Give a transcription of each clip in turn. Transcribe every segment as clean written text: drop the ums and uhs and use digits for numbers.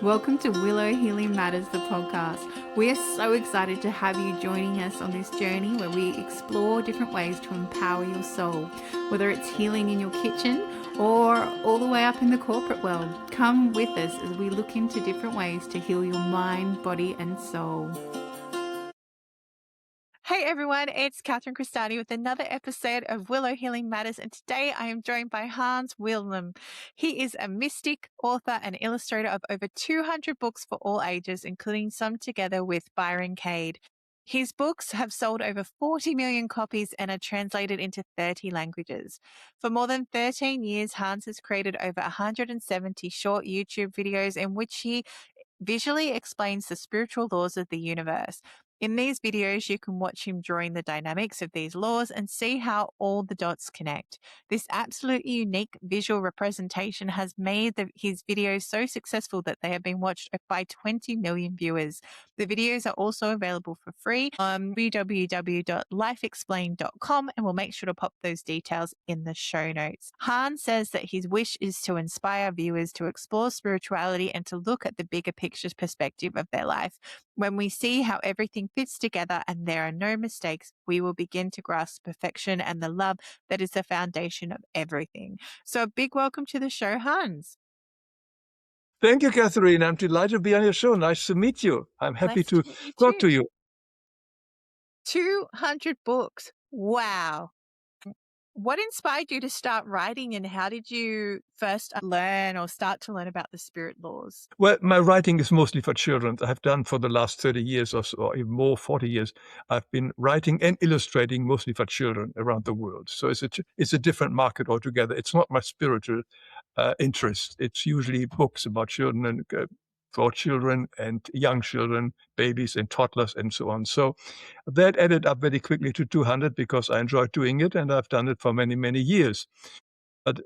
Welcome to Willow Healing Matters, the podcast. We are so excited to have you joining us on this journey where we explore different ways to empower your soul, whether it's healing in your kitchen or all the way up in the corporate world. Come with us as we look into different ways to heal your mind, body, and soul. Hey everyone, it's Catherine Cristani with another episode of Willow Healing Matters, and today I am joined by Hans Wilhelm. He is a mystic, author, and illustrator of over 200 books for all ages, including some together with Byron Cade. His books have sold over 40 million copies and are translated into 30 languages. For more than 13 years, Hans has created over 170 short YouTube videos in which he visually explains the spiritual laws of the universe. In these videos, you can watch him drawing the dynamics of these laws and see how all the dots connect. This absolutely unique visual representation has made his videos so successful that they have been watched by 20 million viewers. The videos are also available for free on www.lifeexplained.com, and we'll make sure to pop those details in the show notes. Hans says that his wish is to inspire viewers to explore spirituality and to look at the bigger picture perspective of their life. When we see how everything fits together and there are no mistakes, we will begin to grasp perfection and the love that is the foundation of everything. So a big welcome to the show, Hans. Thank you, Catherine. I'm delighted to be on your show. Nice to meet you. I'm happy Nice to meet you talk to too. you. 200 books. Wow. What inspired you to start writing, and how did you first learn or start to learn about the spirit laws? Well, my writing is mostly for children. I've done for the last 30 years or so, or even more, 40 years. I've been writing and illustrating mostly for children around the world. So it's a different market altogether. It's not my spiritual interest. It's usually books about children and for children and young children, babies and toddlers and so on. So that added up very quickly to 200 because I enjoyed doing it and I've done it for many, many years. But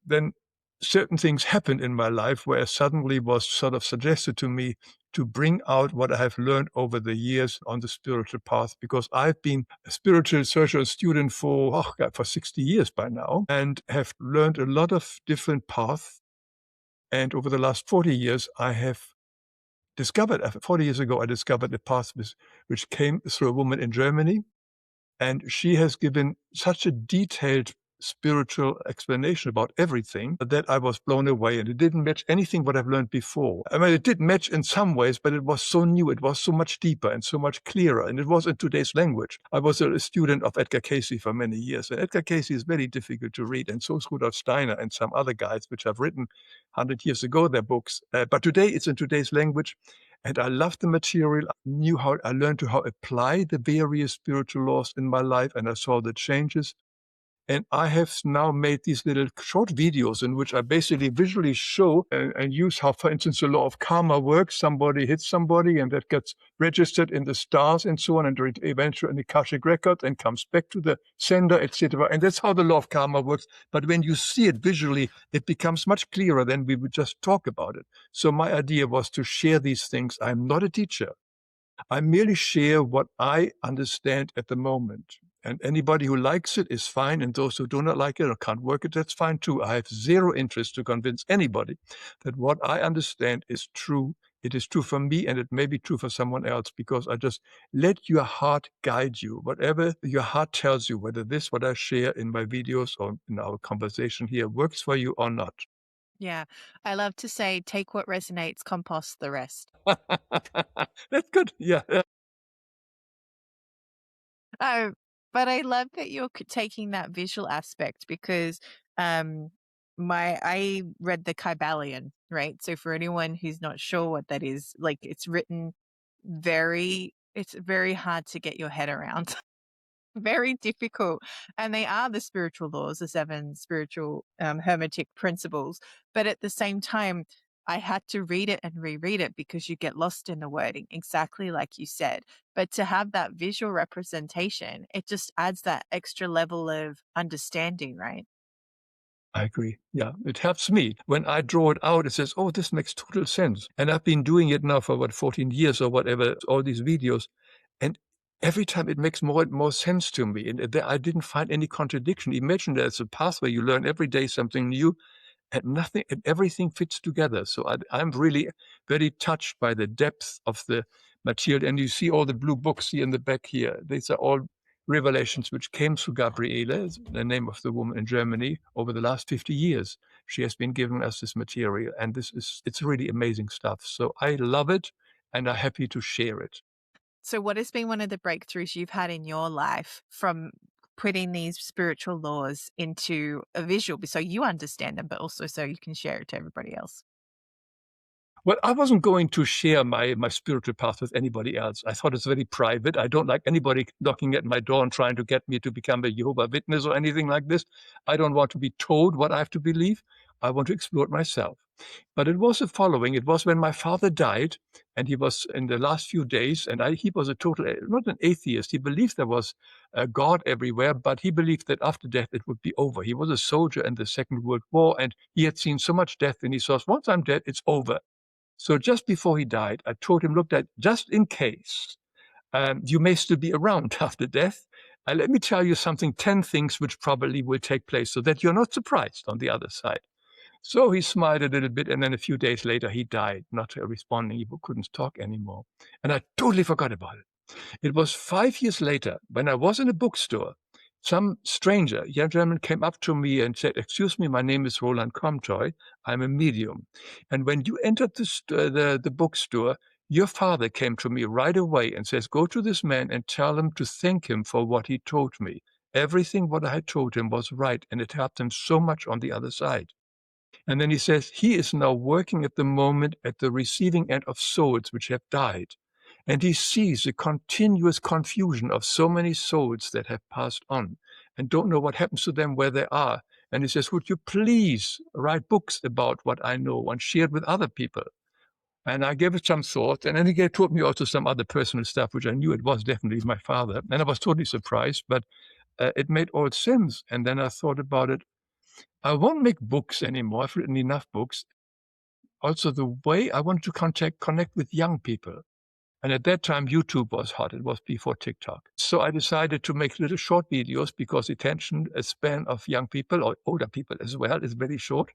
then certain things happened in my life where suddenly was sort of suggested to me to bring out what I have learned over the years on the spiritual path, because I've been a spiritual searcher and student for 60 years by now and have learned a lot of different paths. And over the last 40 years, I have discovered, 40 years ago, I discovered a path which came through a woman in Germany. And she has given such a detailed spiritual explanation about everything that I was blown away, and it didn't match anything what I've learned before. I mean, it did match in some ways, but it was so new, it was so much deeper and so much clearer, and it was in today's language. I was a student of Edgar Cayce for many years, and Edgar Cayce is very difficult to read, and so is Rudolf Steiner and some other guys which have written 100 years ago their books. But today it's in today's language. And I loved the material. I learned to how apply the various spiritual laws in my life, and I saw the changes. And I have now made these little short videos in which I basically visually show and use how, for instance, the law of karma works. Somebody hits somebody and that gets registered in the stars and so on, and eventually in the Akashic record and comes back to the sender, etc. And that's how the law of karma works. But when you see it visually, it becomes much clearer than we would just talk about it. So my idea was to share these things. I'm not a teacher. I merely share what I understand at the moment. And anybody who likes it is fine, and those who do not like it or can't work it, that's fine too. I have zero interest to convince anybody that what I understand is true. It is true for me, and it may be true for someone else, because I just let your heart guide you. Whatever your heart tells you, whether this, what I share in my videos or in our conversation here, works for you or not. Yeah, I love to say, take what resonates, compost the rest. That's good. Yeah. Oh, but I love that you're taking that visual aspect, because um I read the Kybalion, right? So for anyone who's not sure what that is, like, it's very hard to get your head around. Very difficult. And they are the spiritual laws, the seven spiritual hermetic principles. But at the same time, I had to read it and reread it because you get lost in the wording, exactly like you said. But to have that visual representation, it just adds that extra level of understanding, right? I agree. Yeah, it helps me. When I draw it out, it says, oh, this makes total sense. And I've been doing it now for 14 years or whatever, all these videos. And every time it makes more and more sense to me. And I didn't find any contradiction. Imagine there's a pathway you learn every day something new. and nothing and everything fits together. So I'm really very touched by the depth of the material. And you see all the blue books here in the back here. These are all revelations which came through Gabriele, the name of the woman in Germany, over the last 50 years. She has been giving us this material, and it's really amazing stuff. So I love it, and I'm happy to share it. So what has been one of the breakthroughs you've had in your life from putting these spiritual laws into a visual so you understand them, but also so you can share it to everybody else? Well, I wasn't going to share my spiritual path with anybody else. I thought it's very private. I don't like anybody knocking at my door and trying to get me to become a Jehovah Witness or anything like this. I don't want to be told what I have to believe. I want to explore it myself. But it was the following. It was when my father died, and he was in the last few days, and he was a total, not an atheist. He believed there was a God everywhere, but he believed that after death it would be over. He was a soldier in the Second World War, and he had seen so much death, and he thought, once I'm dead, it's over. So just before he died, I told him, look, that just in case you may still be around after death, let me tell you something, 10 things which probably will take place so that you're not surprised on the other side. So he smiled a little bit, and then a few days later, he died, not responding. He couldn't talk anymore. And I totally forgot about it. It was 5 years later, when I was in a bookstore, some stranger, young gentleman, came up to me and said, "Excuse me, my name is Roland Comtoy. I'm a medium. And when you entered the bookstore, your father came to me right away and says, 'Go to this man and tell him to thank him for what he told me.' Everything what I had told him was right, and it helped him so much on the other side." And then he says, he is now working at the moment at the receiving end of souls which have died. And he sees the continuous confusion of so many souls that have passed on and don't know what happens to them where they are. And he says, would you please write books about what I know and share it with other people? And I gave it some thought. And then he taught me also some other personal stuff, which I knew it was definitely my father. And I was totally surprised, but it made all sense. And then I thought about it. I won't make books anymore. I've written enough books. Also, the way I wanted to connect with young people. And at that time, YouTube was hot. It was before TikTok. So I decided to make little short videos because the attention span of young people or older people as well is very short.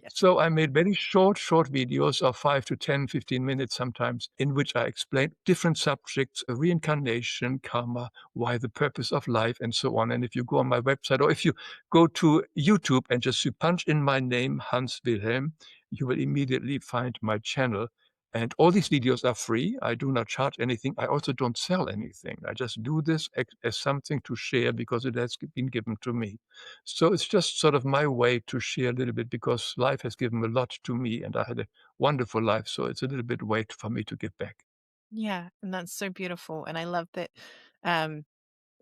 Yes. So I made very short videos of 5 to 10, 15 minutes sometimes, in which I explained different subjects, reincarnation, karma, why the purpose of life, and so on. And if you go on my website or if you go to YouTube and just you punch in my name, Hans Wilhelm, you will immediately find my channel. And all these videos are free. I do not charge anything. I also don't sell anything. I just do this as something to share because it has been given to me. So it's just sort of my way to share a little bit because life has given a lot to me and I had a wonderful life. So it's a little bit way for me to give back. Yeah, and that's so beautiful. And I love that, um,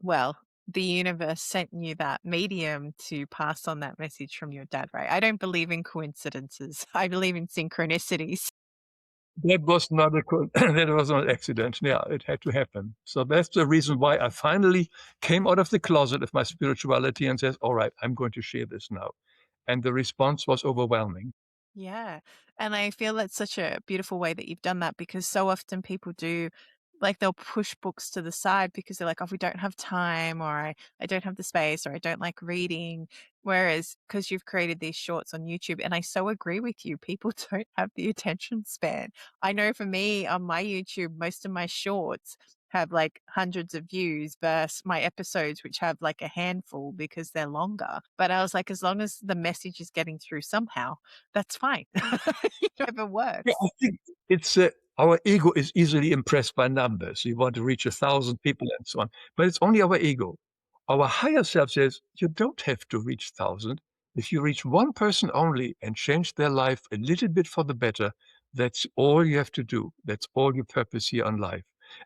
well, the universe sent you that medium to pass on that message from your dad, right? I don't believe in coincidences. I believe in synchronicities. That was not that was not an accident. Yeah, it had to happen. So that's the reason why I finally came out of the closet of my spirituality and says, all right, I'm going to share this now. And the response was overwhelming. Yeah. And I feel that's such a beautiful way that you've done that because so often people do like they'll push books to the side because they're like, oh, we don't have time or I don't have the space or I don't like reading. Whereas because you've created these shorts on YouTube, and I so agree with you, people don't have the attention span. I know for me on my YouTube, most of my shorts have like hundreds of views versus my episodes, which have like a handful because they're longer. But I was like, as long as the message is getting through somehow, that's fine. Whatever Yeah, works. I think it's our ego is easily impressed by numbers. We want to reach 1,000 people and so on, but it's only our ego. Our higher self says you don't have to reach 1,000. If you reach one person only and change their life a little bit for the better, that's all you have to do. That's all your purpose here on life.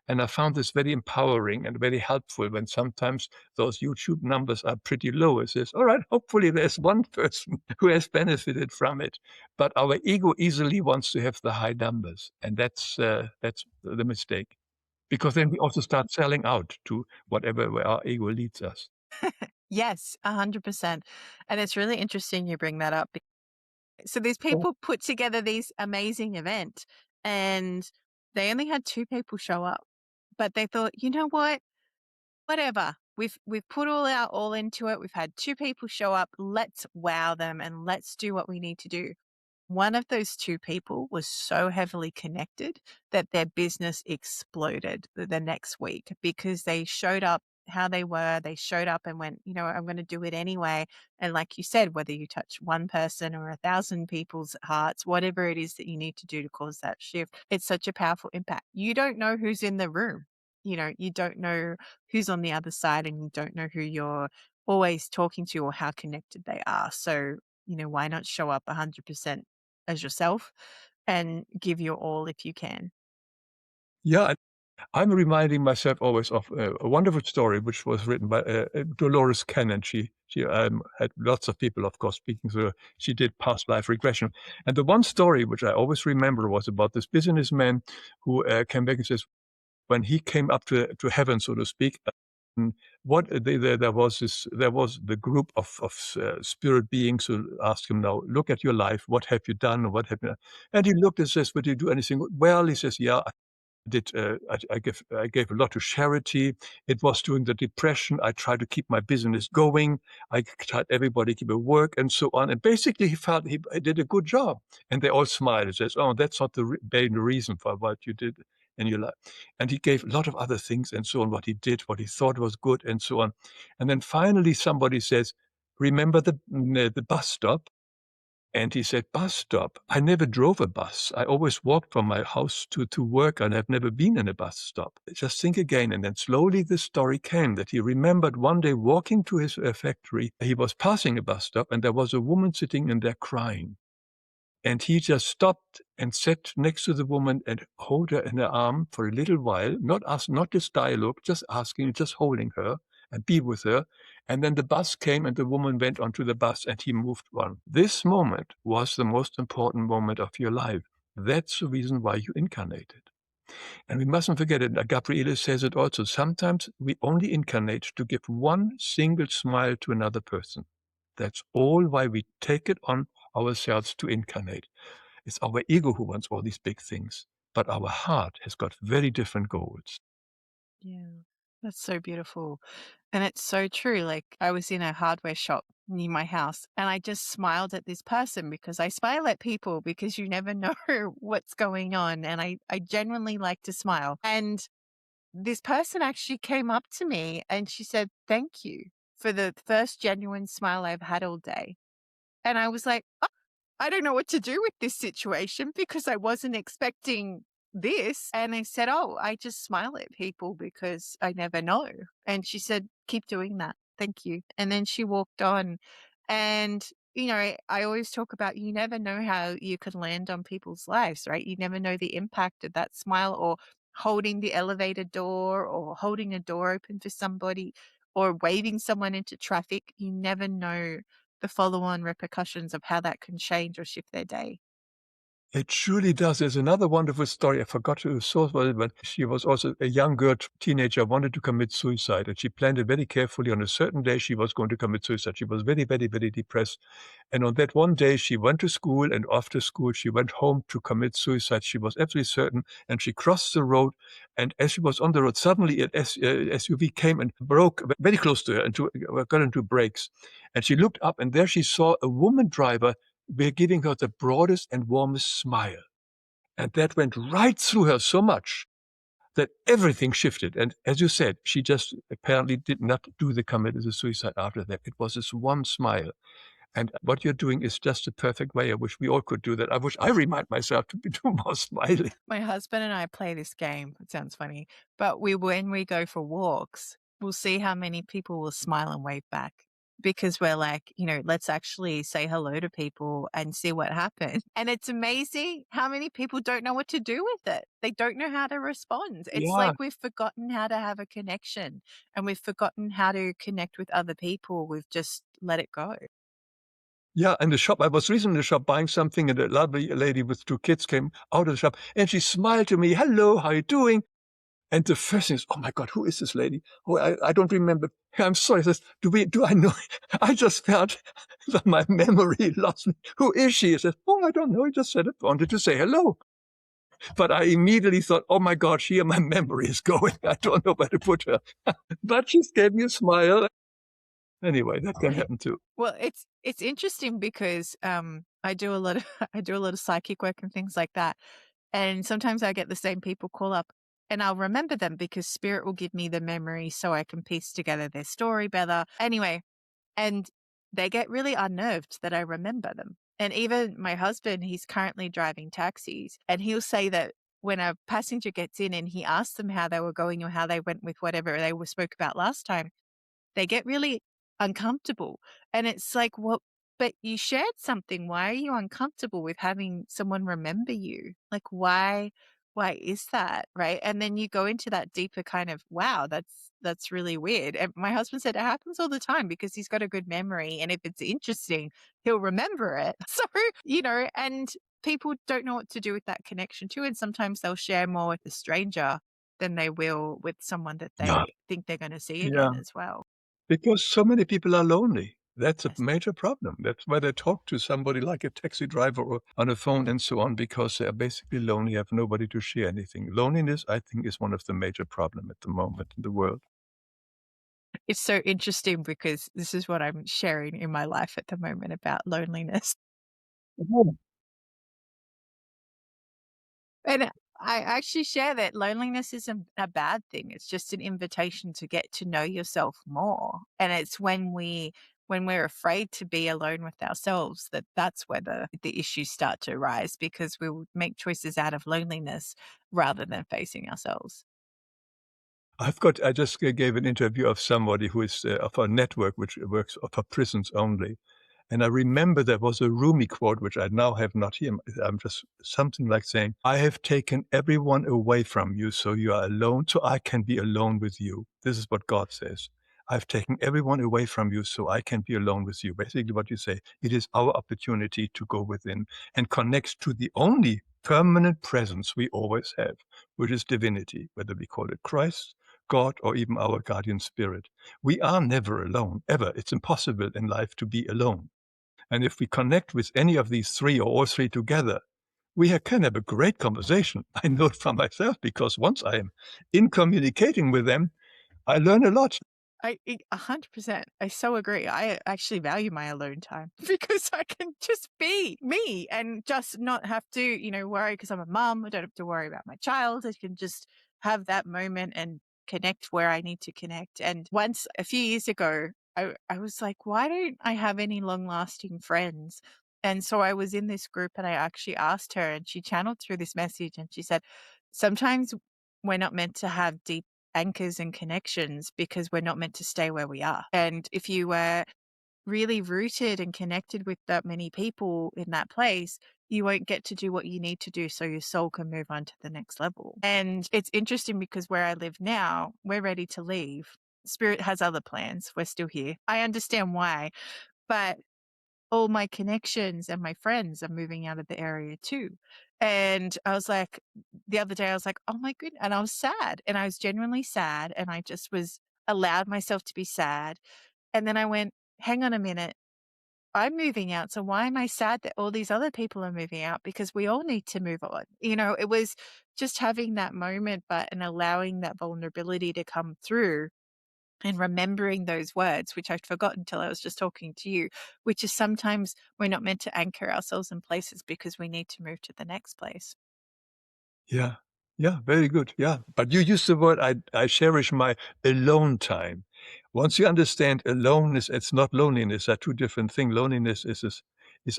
And I found this very empowering and very helpful when sometimes those YouTube numbers are pretty low. It says, all right, hopefully there's one person who has benefited from it. But our ego easily wants to have the high numbers, and that's the mistake. Because then we also start selling out to whatever where our ego leads us. Yes, 100%. And it's really interesting you bring that up. So these Oh, people put together these amazing event and they only had 2 people show up. But they thought, you know what? whatever. We've put all our all into it. We've had two people show up. Let's wow them and let's do what we need to do. One of those two people was so heavily connected that their business exploded the next week because they showed up how they were. They showed up and went, I'm going to do it anyway. And like you said, whether you touch one person or 1,000 people's hearts, whatever it is that you need to do to cause that shift, it's such a powerful impact. You don't know who's in the room. You don't know who's on the other side, and you don't know who you're always talking to or how connected they are. So, why not show up 100% as yourself and give your all if you can? Yeah, I'm reminding myself always of a wonderful story which was written by Dolores Cannon. She had lots of people, of course, speaking to her. She did past life regression. And the one story which I always remember was about this businessman who came back and says, when he came up to heaven, so to speak, um, there was the group of spirit beings who asked him, now look at your life, what have you done, what have you done? And he looked and says, "But did you do anything good?" Well, he says, yeah, I gave a lot to charity. It was during the depression. I tried to keep my business going. I tried everybody to keep it work and so on. And basically, he felt I did a good job. And they all smiled and says, "Oh, that's not the main reason for what you did in your life." And he gave a lot of other things and so on, what he did, what he thought was good and so on. And then finally, somebody says, "Remember the bus stop?" And he said, "Bus stop? I never drove a bus. I always walked from my house to work, and I've never been in a bus stop." Just think again. And then slowly the story came that he remembered one day walking to his factory. He was passing a bus stop, and there was a woman sitting in there crying. And he just stopped and sat next to the woman and hold her in her arm for a little while, not this dialogue, just asking, just holding her and be with her. And then the bus came and the woman went onto the bus and he moved on. This moment was the most important moment of your life. That's the reason why you incarnated. And we mustn't forget it. Gabriele says it also. Sometimes we only incarnate to give one single smile to another person. That's all why we take it on ourselves to incarnate. It's our ego who wants all these big things, but our heart has got very different goals. Yeah, that's so beautiful. And it's so true. Like, I was in a hardware shop near my house and I just smiled at this person because I smile at people because you never know what's going on. And I genuinely like to smile. And this person actually came up to me and she said, "Thank you for the first genuine smile I've had all day." And I was like, I don't know what to do with this situation because I wasn't expecting this. And I said, "Oh, I just smile at people because I never know." And she said, "Keep doing that. Thank you." And then she walked on. And, I always talk about you never know how you can land on people's lives, right? You never know the impact of that smile or holding the elevator door or holding a door open for somebody or waving someone into traffic. You never know the follow-on repercussions of how that can change or shift their day. It truly does. There's another wonderful story. I forgot to source for it, but she was also a young girl, teenager, wanted to commit suicide, and she planned it very carefully. On a certain day, she was going to commit suicide. She was very, very, very depressed. And on that one day, she went to school, and after school, she went home to commit suicide. She was absolutely certain, and she crossed the road. And as she was on the road, suddenly an SUV came and broke very close to her and got into brakes. And she looked up, and there she saw a woman driver were giving her the broadest and warmest smile. And that went right through her so much that everything shifted. And as you said, she just apparently did not do the commit as a suicide after that. It was this one smile. And what you're doing is just a perfect way. I wish we all could do that. I wish I remind myself to be more smiling. My husband and I play this game. It sounds funny, but when we go for walks, we'll see how many people will smile and wave back because we're like, let's actually say hello to people and see what happens. And it's amazing how many people don't know what to do with it. They don't know how to respond. It's Yeah. like we've forgotten how to have a connection and we've forgotten how to connect with other people. We've just let it go. Yeah, in the shop. I was recently in the shop buying something, and a lovely lady with two kids came out of the shop, and she smiled to me. "Hello, how are you doing?" And the first thing is, "Oh my God, who is this lady? Oh, I don't remember. I'm sorry." I says, do I know?" I just felt that my memory lost me. "Who is she?" I said, "Oh, I don't know. I just said I wanted to say hello." But I immediately thought, oh my gosh, here my memory is going. I don't know where to put her. But she gave me a smile. Anyway, that can happen too. Well, it's interesting because I do a lot of I do a lot of psychic work and things like that. And sometimes I get the same people call up and I'll remember them because spirit will give me the memory so I can piece together their story better. Anyway, and they get really unnerved that I remember them. And even my husband, he's currently driving taxis, and he'll say that when a passenger gets in and he asks them how they were going or how they went with whatever they were spoke about last time, they get really uncomfortable. And it's like, well, but you shared something. Why are you uncomfortable with having someone remember you? Like, why is that? Right. And then you go into that deeper kind of, wow, that's really weird. And my husband said it happens all the time because he's got a good memory. And if it's interesting, he'll remember it. So, and people don't know what to do with that connection too. And sometimes they'll share more with a stranger than they will with someone that Yeah. they think they're going to see Yeah. again as well. Because so many people are lonely. That's a Yes. major problem. That's why they talk to somebody like a taxi driver or on a phone and so on, because they are basically lonely, have nobody to share anything. Loneliness, I think, is one of the major problems at the moment in the world. It's so interesting because this is what I'm sharing in my life at the moment about loneliness. Mhm. And I actually share that loneliness isn't a bad thing. It's just an invitation to get to know yourself more. And it's when we're afraid to be alone with ourselves that's where the issues start to arise because we will make choices out of loneliness rather than facing ourselves. I just gave an interview of somebody who is of a network which works for prisons only. And I remember there was a Rumi quote, which I now have not here. I'm just something like saying, I have taken everyone away from you, so you are alone, so I can be alone with you. This is what God says. I've taken everyone away from you, so I can be alone with you. Basically, what you say, it is our opportunity to go within and connect to the only permanent presence we always have, which is divinity, whether we call it Christ, God, or even our guardian spirit. We are never alone, ever. It's impossible in life to be alone. And if we connect with any of these three or all three together, can have a great conversation. I know it from myself because once I am in communicating with them, I learn a lot. 100%. I so agree. I actually value my alone time because I can just be me and just not have to, worry because I'm a mom. I don't have to worry about my child. I can just have that moment and connect where I need to connect. And once a few years ago, I was like, why don't I have any long lasting friends? And so I was in this group and I actually asked her and she channeled through this message and she said, sometimes we're not meant to have deep anchors and connections because we're not meant to stay where we are. And if you were really rooted and connected with that many people in that place, you won't get to do what you need to do so your soul can move on to the next level. And it's interesting because where I live now, we're ready to leave. Spirit has other plans. We're still here. I understand why, but all my connections and my friends are moving out of the area too. And I was like, the other day, I was like, oh my goodness. And I was sad and I was genuinely sad. And I just allowed myself to be sad. And then I went, hang on a minute. I'm moving out. So why am I sad that all these other people are moving out? Because we all need to move on. It was just having that moment, and allowing that vulnerability to come through and remembering those words, which I'd forgotten until I was just talking to you, which is sometimes we're not meant to anchor ourselves in places because we need to move to the next place. Yeah. Yeah, very good. Yeah. But you use the word, I cherish my alone time. Once you understand aloneness, it's not loneliness. They're two different things. Loneliness is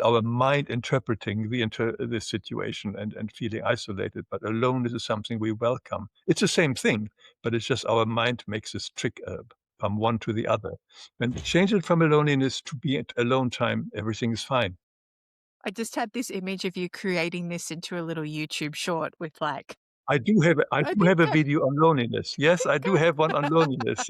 our mind interpreting the situation and feeling isolated. But aloneness is something we welcome. It's the same thing, but it's just our mind makes this trick from one to the other. When we change it from a loneliness to be at alone time, everything is fine. I just had this image of you creating this into a little YouTube short with like, I I do think have a video on loneliness. Yes, I do have one on loneliness.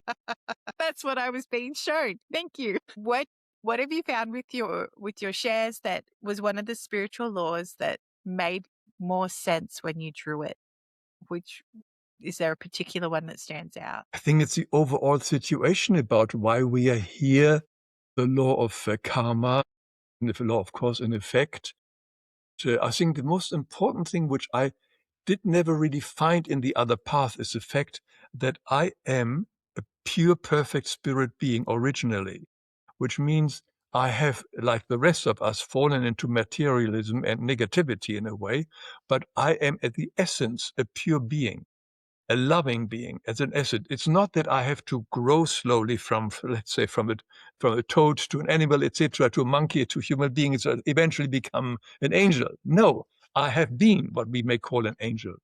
that's what I was being shown. Thank you. What have you found with your shares that was one of the spiritual laws that made more sense when you drew it? Which is there a particular one that stands out? I think it's the overall situation about why we are here, the law of karma, and the law of cause and effect. I think the most important thing which I did never really find in the other path is the fact that I am a pure, perfect spirit being originally, which means I have, like the rest of us, fallen into materialism and negativity in a way, but I am at the essence a pure being, a loving being as an essence. It's not that I have to grow slowly from, let's say, from a toad to an animal, etc., to a monkey, to human beings, eventually become an angel. No, I have been what we may call an angel.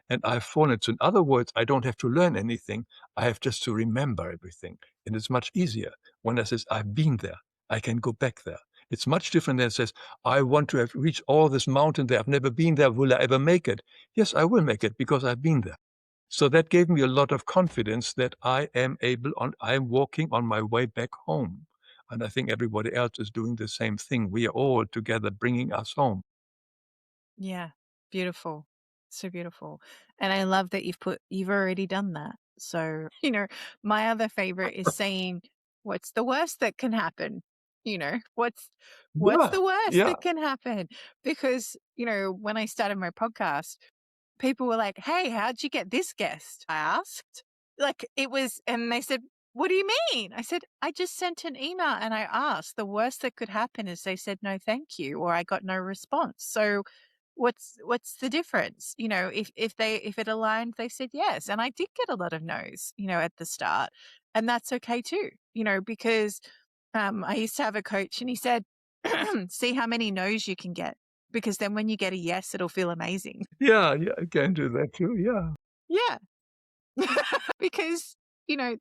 And I've fallen. So in other words, I don't have to learn anything. I have just to remember everything. And it's much easier when I says, I've been there. I can go back there. It's much different than it says, I want to have reached all this mountain there. I've never been there. Will I ever make it? Yes, I will make it because I've been there. So that gave me a lot of confidence that I am walking on my way back home. And I think everybody else is doing the same thing. We are all together bringing us home. Yeah. Beautiful. So beautiful. And I love that you've already done that. So, my other favorite is saying, what's the worst that can happen? What's Yeah, the worst yeah. that can happen? Because, when I started my podcast, people were like, "Hey, how'd you get this guest?" I asked. And they said, "What do you mean?" I said, "I just sent an email and I asked. The worst that could happen is they said no, thank you, or I got no response. So what's the difference? If it aligned, they said yes. And I did get a lot of no's, at the start. And that's okay too, because I used to have a coach and he said, see how many no's you can get. Because then when you get a yes, it'll feel amazing. Yeah, yeah, I can do that too. Yeah. Yeah. Because,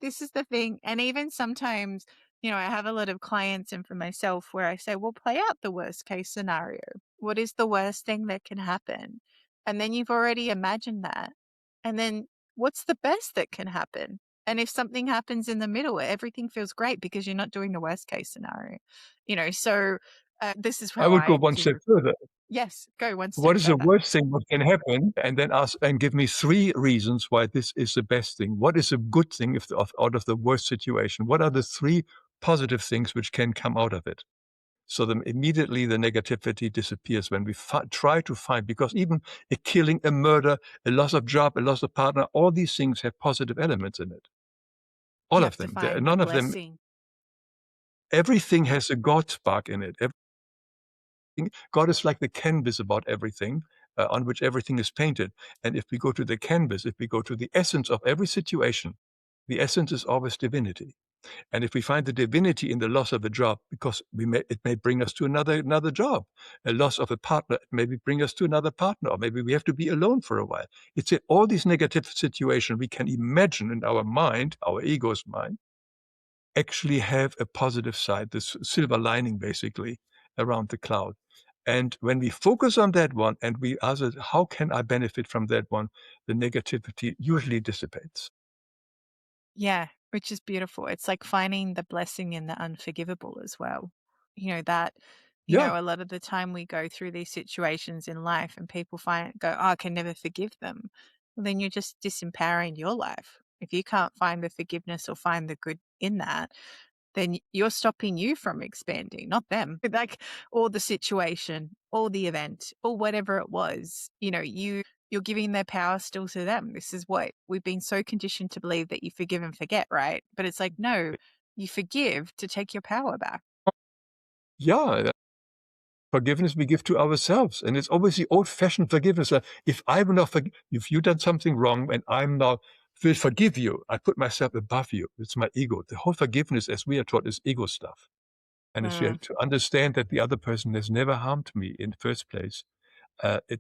this is the thing. And even sometimes, I have a lot of clients and for myself where I say, well, play out the worst case scenario. What is the worst thing that can happen? And then you've already imagined that. And then what's the best that can happen? And if something happens in the middle, everything feels great because you're not doing the worst case scenario. This is I how would go I one step do. further. Yes, go one What step is the further. worst thing what can happen? And then ask and give me 3 reasons why this is the best thing. What is a good thing out of the worst situation? What are the 3 positive things which can come out of it? So then immediately the negativity disappears when we try to find, because even a killing, a murder, a loss of job, a loss of partner, all these things have positive elements in it. All You of have to them. find the None of them, blessing. everything has a God spark in it. God is like the canvas about everything, on which everything is painted. And if we go to the canvas, if we go to the essence of every situation, the essence is always divinity. And if we find the divinity in the loss of a job, because it may bring us to another job, a loss of a partner, it maybe bring us to another partner, or maybe we have to be alone for a while. It's all these negative situations we can imagine in our mind, our ego's mind, actually have a positive side, this silver lining basically around the cloud. And when we focus on that one and we ask, how can I benefit from that one? The negativity usually dissipates. Yeah, which is beautiful. It's like finding the blessing in the unforgivable as well. That, Yeah. a lot of the time we go through these situations in life and people go, oh, I can never forgive them. Well, then you're just disempowering your life. If you can't find the forgiveness or find the good in that, then you're stopping you from expanding, not them. Like, or the situation or the event or whatever it was, you're giving their power still to them. This is what we've been so conditioned to believe, that you forgive and forget, right? But it's like, no, you forgive to take your power back. Yeah. Forgiveness we give to ourselves. And it's always the old-fashioned forgiveness. If I'm now if you've done something wrong and I'm now will forgive you, I put myself above you. It's my ego. The whole forgiveness, as we are taught, is ego stuff. And it's Mm. to understand that the other person has never harmed me in the first place.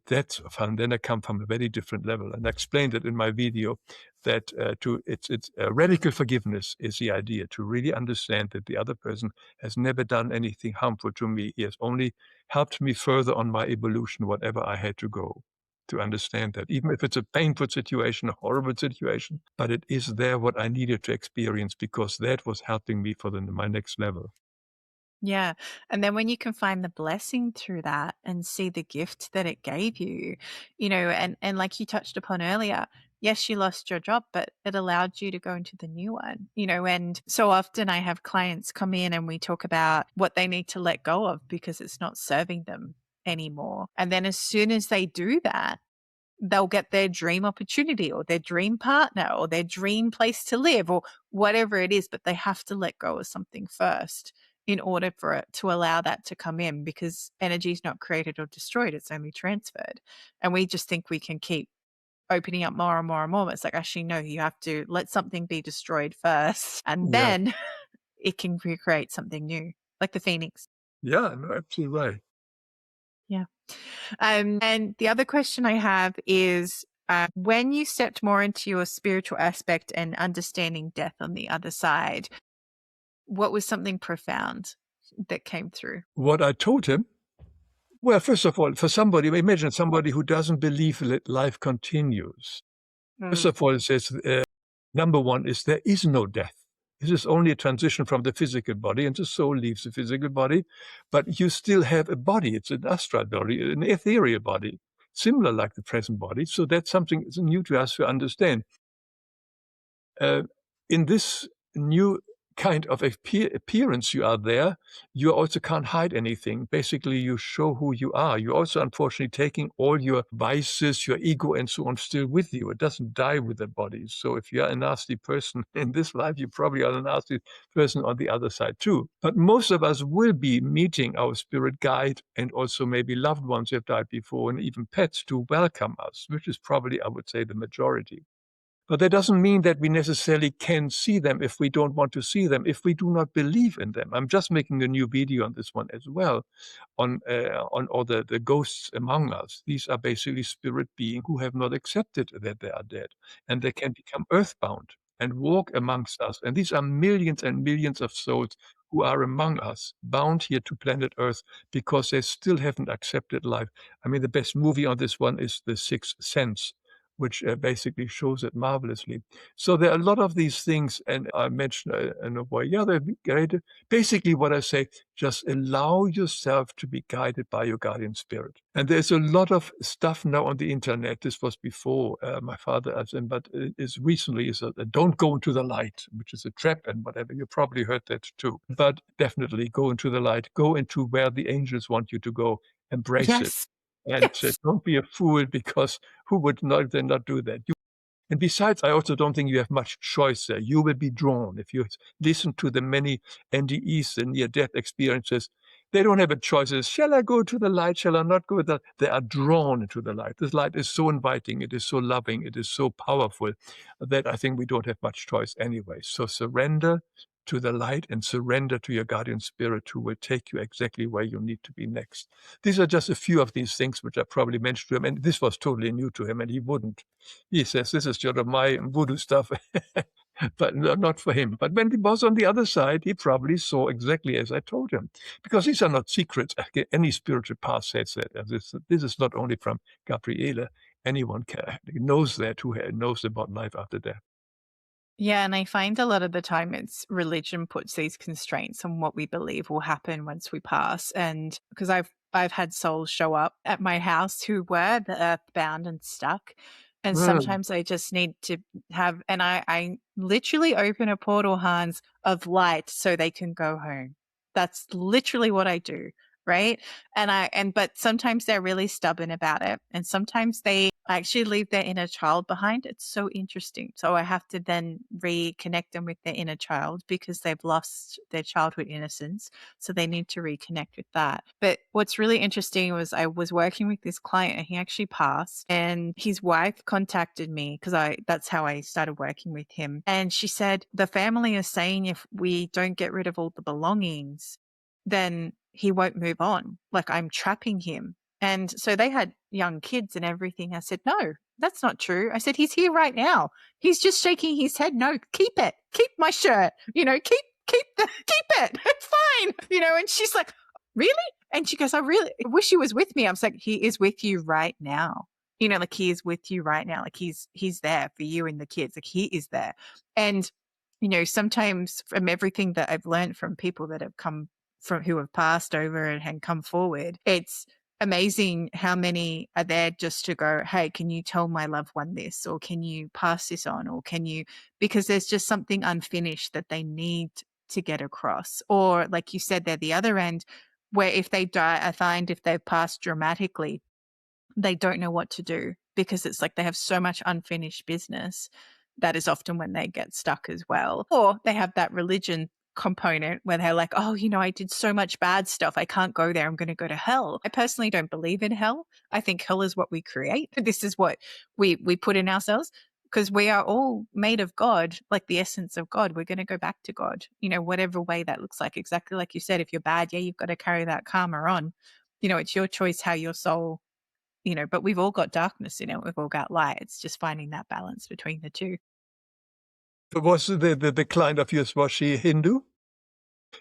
That's fun. Then I come from a very different level, and I explained it in my video that it's radical forgiveness is the idea, to really understand that the other person has never done anything harmful to me. He has only helped me further on my evolution, whatever I had to go. To understand that, even if it's a painful situation, a horrible situation, but it is there what I needed to experience because that was helping me for my next level. Yeah. And then when you can find the blessing through that and see the gift that it gave you, and like you touched upon earlier, yes, you lost your job, but it allowed you to go into the new one, and so often I have clients come in and we talk about what they need to let go of because it's not serving them anymore. And then as soon as they do that, they'll get their dream opportunity or their dream partner or their dream place to live or whatever it is, but they have to let go of something first in order for it to allow that to come in, because energy is not created or destroyed, it's only transferred. And we just think we can keep opening up more and more and more. But it's like, actually, no, you have to let something be destroyed first and Yeah. then it can recreate something new, like the phoenix. Yeah, no, absolutely right. Yeah. And the other question I have is, when you stepped more into your spiritual aspect and understanding death on the other side, what was something profound that came through? What I told him, well, first of all, for somebody, imagine somebody who doesn't believe that life continues. First of all, it says, number one is there is no death. This is only a transition from the physical body, and the soul leaves the physical body, but you still have a body. It's an astral body, an ethereal body, similar like the present body. So that's something that's new to us to understand. In this new kind of appearance you are there, you also can't hide anything. Basically, you show who you are. You're also, unfortunately, taking all your vices, your ego, and so on still with you. It doesn't die with the body. So if you're a nasty person in this life, you probably are a nasty person on the other side too. But most of us will be meeting our spirit guide and also maybe loved ones who have died before and even pets to welcome us, which is probably, I would say, the majority. But that doesn't mean that we necessarily can see them if we don't want to see them, if we do not believe in them. I'm just making a new video on this one as well, on all the ghosts among us. These are basically spirit beings who have not accepted that they are dead, and they can become earthbound and walk amongst us. And these are millions and millions of souls who are among us, bound here to planet Earth because they still haven't accepted life. I mean, the best movie on this one is The Sixth Sense, which basically shows it marvelously. So there are a lot of these things, and I mentioned in a way, yeah, they're guided. Basically, what I say, just allow yourself to be guided by your guardian spirit. And there's a lot of stuff now on the internet. This was before my father, but is recently is a don't go into the light, which is a trap and whatever. You probably heard that too. But definitely go into the light. Go into where the angels want you to go. Embrace it. Yes. And Yes. don't be a fool, because who would not then not do that? And besides, I also don't think you have much choice there. You will be drawn. If you listen to the many NDEs, the near-death experiences, they don't have a choice. It's, shall I go to the light? Shall I not go? They are drawn into the light. This light is so inviting. It is so loving. It is so powerful that I think we don't have much choice anyway. So surrender to the light and surrender to your guardian spirit, who will take you exactly where you need to be next. These are just a few of these things which I probably mentioned to him, and this was totally new to him, and he wouldn't. He says, this is sort of my voodoo stuff, but not for him. But when he was on the other side, he probably saw exactly as I told him, because these are not secrets. Any spiritual path says that. And this is not only from Gabriele. Anyone knows that, who knows about life after death. Yeah, and I find a lot of the time it's religion puts these constraints on what we believe will happen once we pass. And because I've had souls show up at my house who were the earthbound and stuck. And Mm. sometimes I just need to have, and I literally open a portal, Hans, of light so they can go home. That's literally what I do. Right. But sometimes they're really stubborn about it. And sometimes they actually leave their inner child behind. It's so interesting. So I have to then reconnect them with their inner child because they've lost their childhood innocence. So they need to reconnect with that. But what's really interesting was I was working with this client and he actually passed, and his wife contacted me because that's how I started working with him. And she said, the family is saying if we don't get rid of all the belongings, then he won't move on. Like, I'm trapping him. And so they had young kids and everything. I said, no, that's not true. I said, he's here right now. He's just shaking his head. No, keep it. Keep my shirt. Keep it. It's fine. And she's like, really? And she goes, I wish he was with me. I was like, he is with you right now. Like, he is with you right now. Like, he's there for you and the kids. Like, he is there. And, sometimes from everything that I've learned from people that have come from, who have passed over and come forward, it's amazing how many are there just to go, hey, can you tell my loved one this, or can you pass this on, or because there's just something unfinished that they need to get across. Or like you said, they're the other end, where if they die, I find if they've passed dramatically, they don't know what to do because it's like they have so much unfinished business. That is often when they get stuck as well. Or they have that religion component where they're like, oh, I did so much bad stuff. I can't go there. I'm going to go to hell. I personally don't believe in hell. I think hell is what we create. This is what we put in ourselves, because we are all made of God, like the essence of God. We're going to go back to God, whatever way that looks like. Exactly like you said, if you're bad, yeah, you've got to carry that karma on. It's your choice how your soul, but we've all got darkness in it. We've all got light. It's just finding that balance between the two. Was the client of yours, was she Hindu?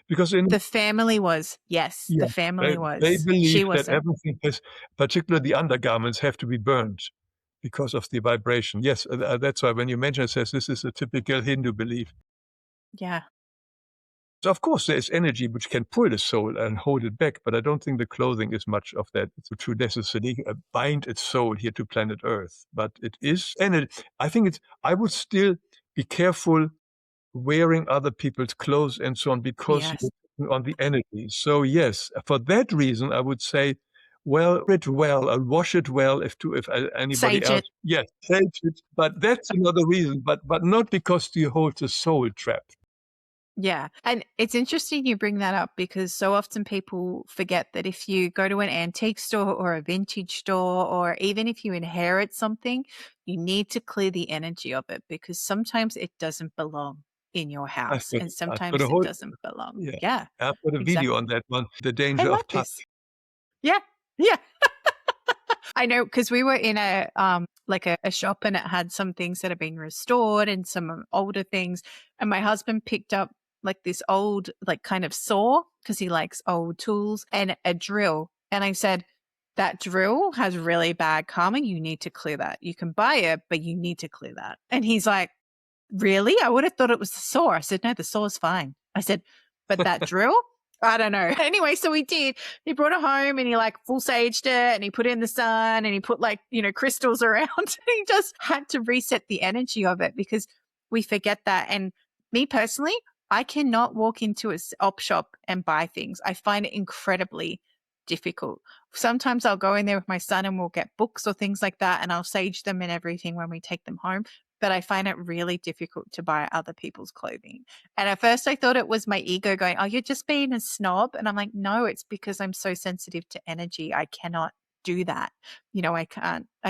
Because in The family was, yes, the yeah, family they was. She believe that wasn't. everything has, particularly the undergarments, have to be burned because of the vibration. Yes, that's why when you mention it, says this is a typical Hindu belief. Yeah. So of course, there is energy which can pull the soul and hold it back, but I don't think the clothing is much of that to necessarily bind its soul here to planet Earth. But it is, and I think I would still be careful wearing other people's clothes and so on, because Yes. you're taking on the energy. So yes, for that reason, I would say, well, it well, wash it well if anybody Sage else. it. Yes, sage it, but that's another reason. But not because you hold the soul trapped. Yeah. And it's interesting you bring that up, because so often people forget that if you go to an antique store or a vintage store, or even if you inherit something, you need to clear the energy of it, because sometimes it doesn't belong in your house and I've got a sometimes it whole doesn't belong. yeah, Yeah, I've got a video on exactly. that one. The I danger love of touch. this. Yeah. Yeah. I know, because we were in a shop, and it had some things that have been restored and some older things. And my husband picked up like this old, like kind of saw, because he likes old tools, and a drill. And I said, that drill has really bad karma. You need to clear that. You can buy it, but you need to clear that. And he's like, really? I would have thought it was the saw. I said, no, the saw's fine. I said, but that drill? I don't know. Anyway, so we did. He brought it home and he like full saged it, and he put it in the sun, and he put like, crystals around. He just had to reset the energy of it, because we forget that. And me personally, I cannot walk into a op shop and buy things. I find it incredibly difficult. Sometimes I'll go in there with my son and we'll get books or things like that, and I'll sage them and everything when we take them home. But I find it really difficult to buy other people's clothing. And at first I thought it was my ego going, oh, you're just being a snob. And I'm like, no, it's because I'm so sensitive to energy. I cannot do that. I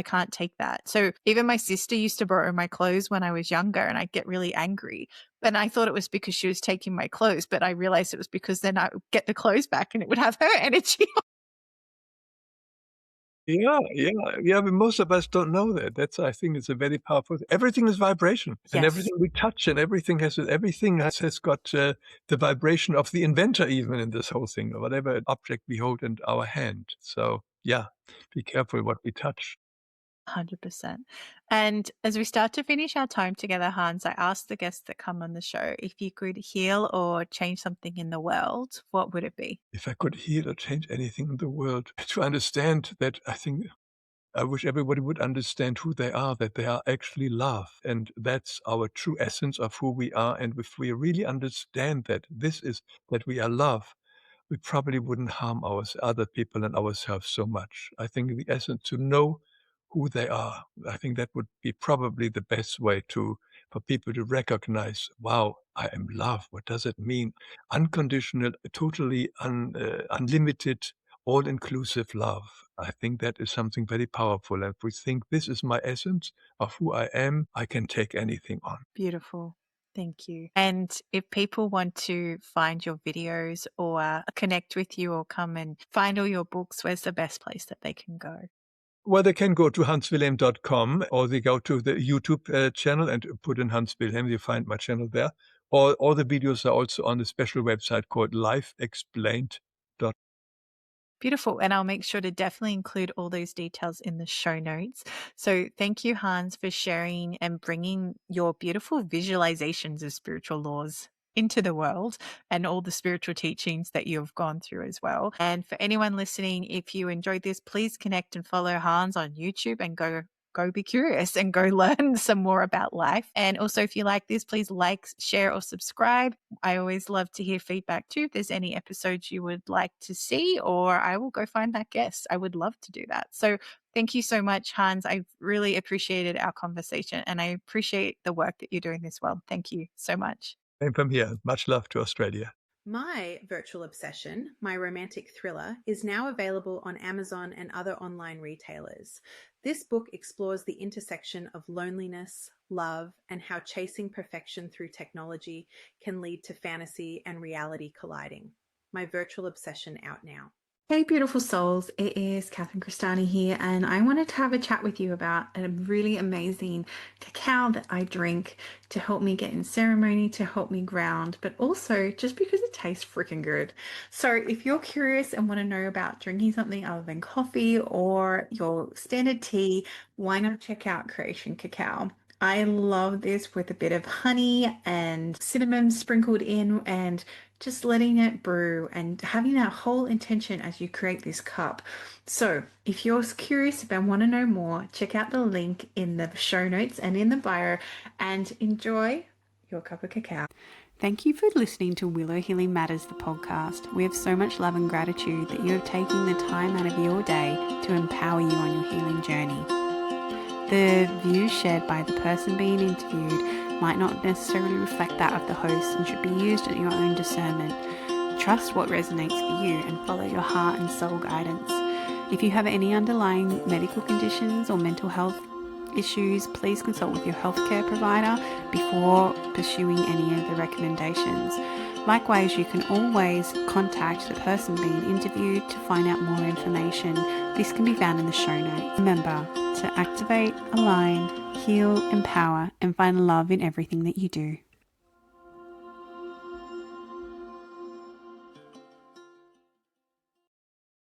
can't take that. So even my sister used to borrow my clothes when I was younger, and I'd get really angry. And I thought it was because she was taking my clothes, but I realized it was because then I would get the clothes back and it would have her energy. Yeah, yeah, yeah, but most of us don't know that. I think it's a very powerful everything is vibration, and Yes. everything we touch and everything has got, the vibration of the inventor even in this whole thing, or whatever object we hold in our hand. So, yeah, be careful what we touch. 100%. And as we start to finish our time together, Hans, I asked the guests that come on the show, if you could heal or change something in the world, what would it be? If I could heal or change anything in the world, to understand that I wish everybody would understand who they are, that they are actually love. And that's our true essence of who we are. And if we really understand that that we are love, we probably wouldn't harm other people and ourselves so much. I think the essence to know who they are, I think that would be probably the best way for people to recognize, wow, I am love. What does it mean? Unconditional, totally unlimited, all-inclusive love. I think that is something very powerful. And if we think this is my essence of who I am, I can take anything on. Beautiful. Thank you. And if people want to find your videos or connect with you or come and find all your books, where's the best place that they can go? Well, they can go to hanswilhelm.com, or they go to the YouTube channel and put in Hans Wilhelm. You find my channel there. All the videos are also on a special website called lifeexplained. Beautiful. And I'll make sure to definitely include all those details in the show notes. So thank you, Hans, for sharing and bringing your beautiful visualizations of spiritual laws into the world, and all the spiritual teachings that you've gone through as well. And for anyone listening, if you enjoyed this, please connect and follow Hans on YouTube, and go go be curious and go learn some more about life. And also, if you like this, please like, share, or subscribe. I always love to hear feedback too. If there's any episodes you would like to see, or I will go find that guest. I would love to do that. So thank you so much, Hans. I really appreciated our conversation, and I appreciate the work that you're doing as well. Thank you so much. And from here, much love to Australia. My Virtual Obsession, my romantic thriller, is now available on Amazon and other online retailers. This book explores the intersection of loneliness, love, and how chasing perfection through technology can lead to fantasy and reality colliding. My Virtual Obsession out now. Hey, beautiful souls. It is Catherine Cristani here, and I wanted to have a chat with you about a really amazing cacao that I drink to help me get in ceremony, to help me ground, but also just because it tastes freaking good. So if you're curious and want to know about drinking something other than coffee or your standard tea, why not check out Creation Cacao? I love this with a bit of honey and cinnamon sprinkled in, and just letting it brew and having that whole intention as you create this cup. So if you're curious and want to know more, check out the link in the show notes and in the bio, and enjoy your cup of cacao. Thank you for listening to Willow Healing Matters, the podcast. We have so much love and gratitude that you have taken the time out of your day to empower you on your healing journey. The views shared by the person being interviewed might not necessarily reflect that of the host and should be used at your own discernment. Trust what resonates for you and follow your heart and soul guidance. If you have any underlying medical conditions or mental health issues, please consult with your healthcare provider before pursuing any of the recommendations. Likewise, you can always contact the person being interviewed to find out more information. This can be found in the show notes. Remember to activate, align, heal, empower, and find love in everything that you do.